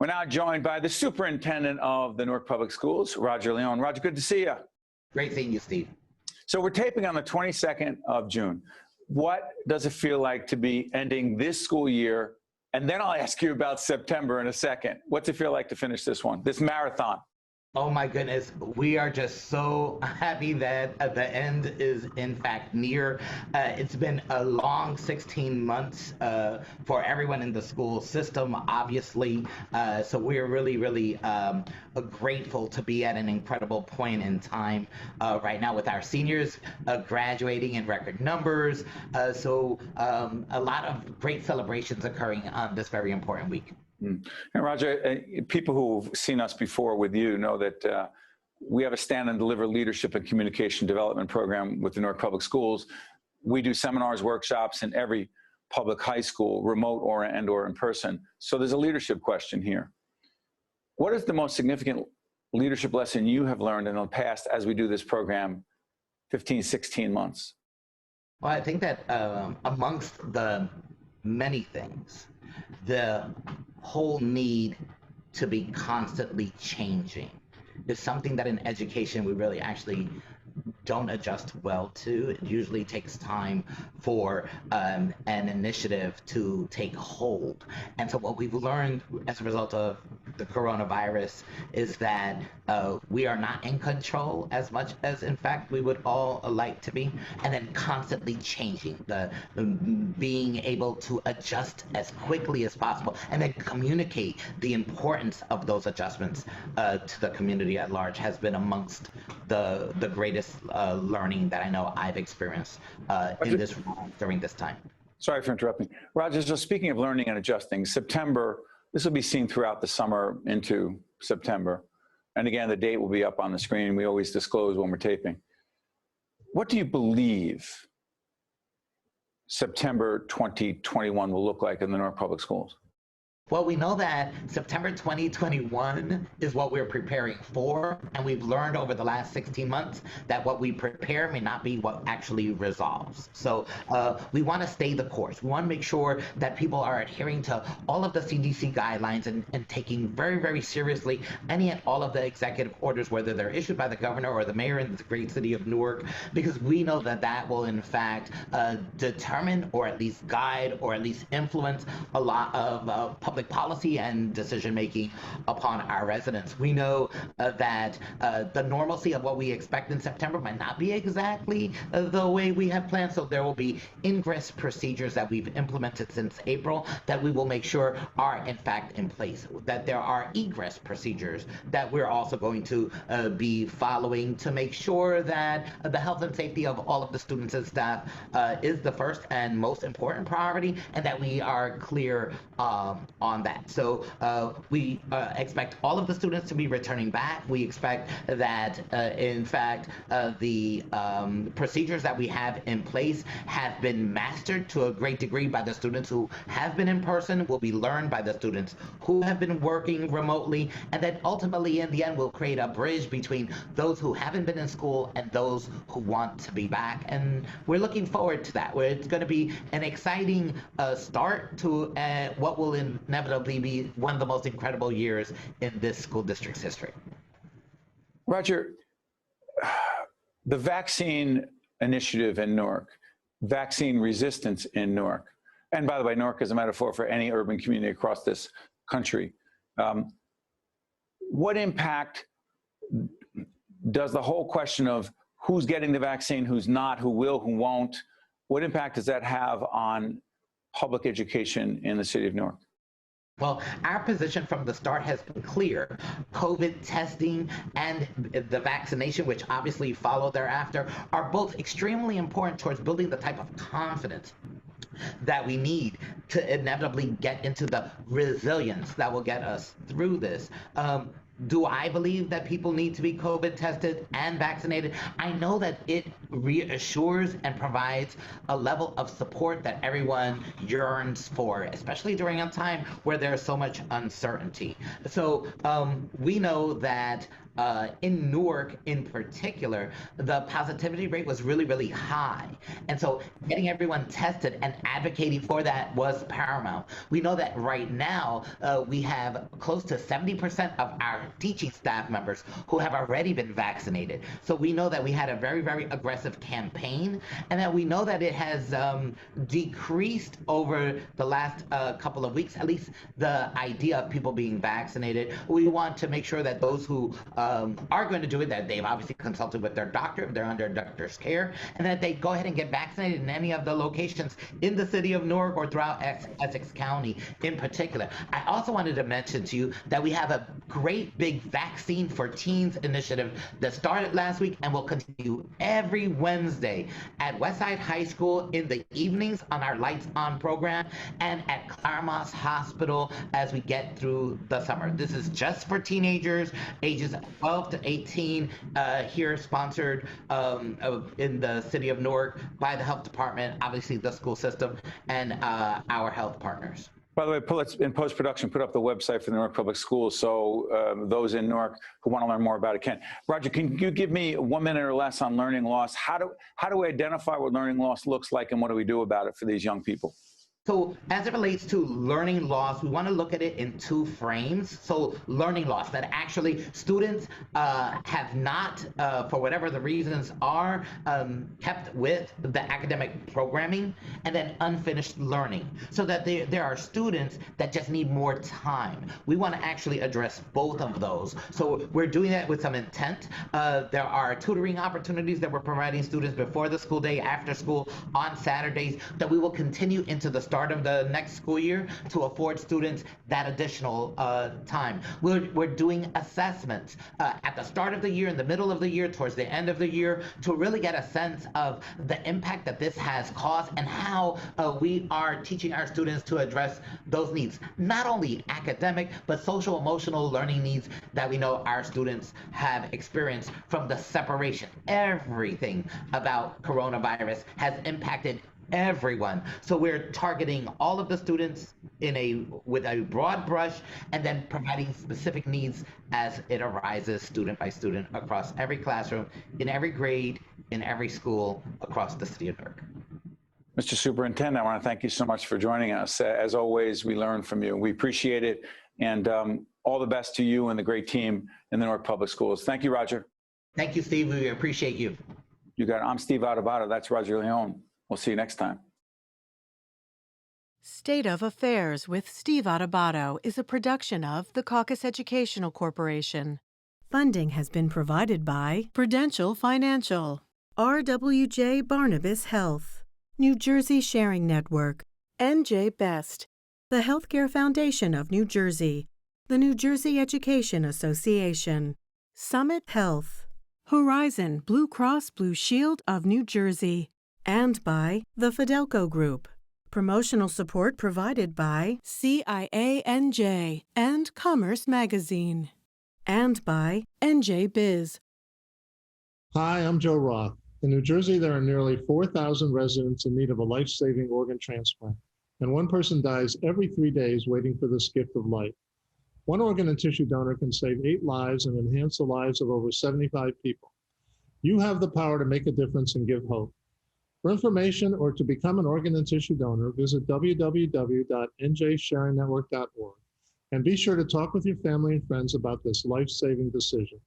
We're now joined by the Superintendent of the Newark Public Schools, Roger León. Roger, good to see you. Great seeing you, Steve. So we're taping on the 22nd of June. What does it feel like to be ending this school year? And then I'll ask you about September in a second. What's it feel like to finish this one, this marathon? Oh my goodness, we are just so happy that the end is in fact near. It's been a long 16 months for everyone in the school system, obviously. So we're really grateful to be at an incredible point in time right now with our seniors graduating in record numbers. So a lot of great celebrations occurring on this very important week. And Roger, people who've seen us before with you know that we have a stand and deliver leadership and communication development program with the Newark Public Schools. We do seminars, workshops in every public high school, remote or in person. So there's a leadership question here. What is the most significant leadership lesson you have learned in the past as we do this program, 15, 16 months? Well, I think that amongst the many things, the whole need to be constantly changing is something that in education we really actually don't adjust well to. It usually takes time for an initiative to take hold. And so what we've learned as a result of the coronavirus is that we are not in control as much as in fact we would all like to be, and then constantly changing, being able to adjust as quickly as possible and then communicate the importance of those adjustments to the community at large has been amongst the greatest learning that I know I've experienced in this role during this time. Sorry for interrupting. Roger, so speaking of learning and adjusting, September, this will be seen throughout the summer into September. And again, the date will be up on the screen. We always disclose when we're taping. What do you believe September 2021 will look like in the Newark Public Schools? Well, we know that September 2021 is what we're preparing for, and we've learned over the last 16 months that what we prepare may not be what actually resolves. So we want to stay the course. We want to make sure that people are adhering to all of the CDC guidelines and taking very seriously any and all of the executive orders, whether they're issued by the governor or the mayor in the great city of Newark, because we know that that will in fact determine or at least guide or at least influence a lot of public policy and decision-making upon our residents. We know that the normalcy of what we expect in September might not be exactly the way we have planned, so there will be ingress procedures that we've implemented since April that we will make sure are in fact in place, that there are egress procedures that we're also going to be following to make sure that the health and safety of all of the students and staff is the first and most important priority, and that we are clear on that. So we expect all of the students to be returning back. We expect that in fact the procedures that we have in place have been mastered to a great degree by the students who have been in person, will be learned by the students who have been working remotely, and then ultimately in the end will create a bridge between those who haven't been in school and those who want to be back. And we're looking forward to that, where it's going to be an exciting start to what will inevitably be one of the most incredible years in this school district's history. Roger, the vaccine initiative in Newark, vaccine resistance in Newark, and by the way, Newark is a metaphor for any urban community across this country. What impact does the whole question of who's getting the vaccine, who's not, who will, who won't, what impact does that have on public education in the city of Newark? Well, our position from the start has been clear. COVID testing and the vaccination, which obviously follow thereafter, are both extremely important towards building the type of confidence that we need to inevitably get into the resilience that will get us through this. Do I believe that people need to be COVID tested and vaccinated? I know that it reassures and provides a level of support that everyone yearns for, especially during a time where there's so much uncertainty. So we know that in Newark in particular, the positivity rate was really, really high. And so getting everyone tested and advocating for that was paramount. We know that right now we have close to 70% of our teaching staff members who have already been vaccinated. So we know that we had a very, very aggressive campaign, and that we know that it has decreased over the last couple of weeks, at least the idea of people being vaccinated. We want to make sure that those who are going to do it, that they've obviously consulted with their doctor, if they're under a doctor's care, and that they go ahead and get vaccinated in any of the locations in the city of Newark or throughout Essex County in particular. I also wanted to mention to you that we have a great big Vaccine for Teens initiative that started last week and will continue every Wednesday at Westside High School in the evenings on our Lights On program, and at Claremont Hospital as we get through the summer. This is just for teenagers ages 12 to 18, here sponsored in the city of Newark by the health department, obviously the school system, and our health partners. By the way, in post-production, put up the website for the Newark Public Schools so those in Newark who want to learn more about it can. Roger, can you give me 1 minute or less on learning loss? How do we identify what learning loss looks like, and what do we do about it for these young people? So as it relates to learning loss, we want to look at it in two frames. So learning loss, that actually students have not, for whatever the reasons are, kept with the academic programming, and then unfinished learning. So that there are students that just need more time. We want to actually address both of those. So we're doing that with some intent. There are tutoring opportunities that we're providing students before the school day, after school, on Saturdays, that we will continue into the start of the next school year to afford students that additional time. We're doing assessments at the start of the year, in the middle of the year, towards the end of the year, to really get a sense of the impact that this has caused and how we are teaching our students to address those needs. Not only academic, but social emotional learning needs that we know our students have experienced from the separation. Everything about coronavirus has impacted everyone. So we're targeting all of the students with a broad brush, and then providing specific needs as it arises student by student across every classroom, in every grade, in every school across the city of Newark. Mr. Superintendent, I want to thank you so much for joining us. As always, we learn from you. We appreciate it, and all the best to you and the great team in the Newark Public Schools. Thank you, Roger. Thank you, Steve. We appreciate you. You got it. I'm Steve Adubato. That's Roger León. We'll see you next time. State of Affairs with Steve Adubato is a production of the Caucus Educational Corporation. Funding has been provided by Prudential Financial, RWJ Barnabas Health, New Jersey Sharing Network, NJ Best, the Healthcare Foundation of New Jersey, the New Jersey Education Association, Summit Health, Horizon Blue Cross Blue Shield of New Jersey, and by the Fidelco Group. Promotional support provided by CIANJ and Commerce Magazine, and by NJ Biz. Hi, I'm Joe Roth. In New Jersey, there are nearly 4,000 residents in need of a life-saving organ transplant, and one person dies every 3 days waiting for this gift of life. One organ and tissue donor can save 8 lives and enhance the lives of over 75 people. You have the power to make a difference and give hope. For information or to become an organ and tissue donor, visit www.njsharingnetwork.org, and be sure to talk with your family and friends about this life-saving decision.